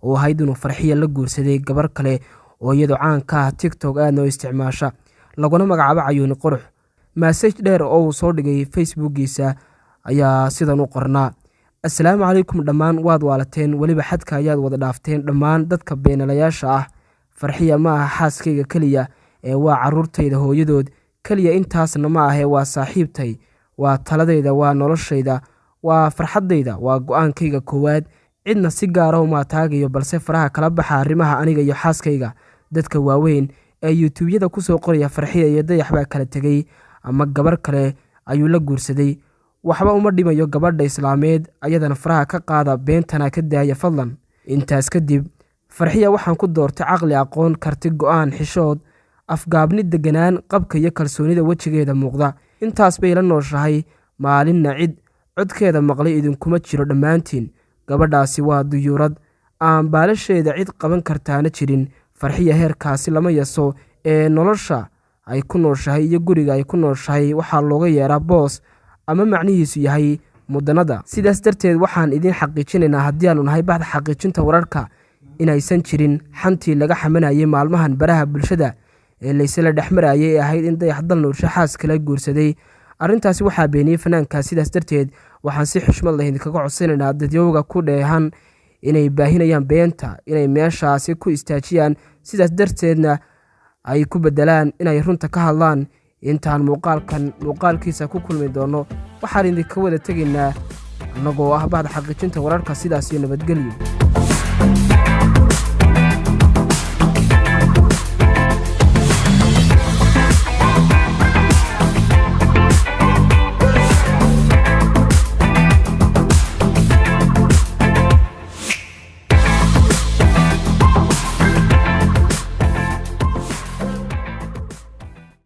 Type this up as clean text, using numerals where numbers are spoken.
oo ahayd inuu Farxiyo la guursaday gabar kale oo iyadoo caan ka ah TikTok aadna u isticmaasha laguna magacaabo Cayuuni Qurux. Message dheer oo uu soo dhigay Facebook-giisa ayaa sidan u qornaa: Assalaamu calaykum dhammaan, waad waalateen, weliba xadka ayaad wada dhaafteen dhammaan dadka beenalayaasha ah. Farxiyo ma aha xaaskayga keliya ee waa carruurtayda hooyadood keliya, intaasna ma ahe waa saaxiibtay, waa taladayda, waa noloshayda, waa farxaddayda, waa go'aankayga koowaad. Cidna si gaar ah uma taagayo, balse faraha kala baxa arrimaha aniga iyo xaaskayga. Dadka waaweyn ee YouTube-yada ku soo qoraya Farxiyo iyo Dayax baa kala tegay ama gabar kale ayuu la guursaday, waxba uma dhimayo gabadha Islaameed, ayadana faraha ka qaada, beentana ka daaya fadlan. Intaas kadib Farxiyo waxaan ku doortay caqli, aqoon, karti, go'aan, xishood, afgaabni, deganaan, qabka iyo kalsoonida wejigeeda muuqda. Intaas bay la nooshahay, maalinna cid codkeeda maqlay idinkuma jiro dhammaantiin. Gabadhaasi waa duyuurad aan baalasheeda cid qaban kartaana jirin. Farxiyo heerkaasi lama yaso ee nolosha ay ku nooshahay iyo guriga ay ku nooshahay waxaa looga yeeraa boos ama macnihiisu yahay mudanada. Sidaas darteed waxaan idin xaqiijinaynaa haddii aanu nahay bahda xaqiijinta wararka inaysan jirin xantii laga xamanayay maalmahan baraha bulshada ee laysla dhexmarayay ee ahayd in Dayax Dal Nuurshe xaas kala guursaday. Arrintaasi waxaa beeniyay fanaanka. Sidaas darteed waxaan si xushmad leh idinkaga codsanaynaa dadyowga ku dheehan inay baahinayaan beenta inay meeshaasi ku istaajiyaan, sidaas darteedna ay ku bedelaan inay runta ka hadlaan. Intaan muuqaalkiisa ku kulmi doono waxaan idinka wada tegaynaa annagoo ah bahda xaqiijinta wararka. Sidaas iyo nabadgelyo.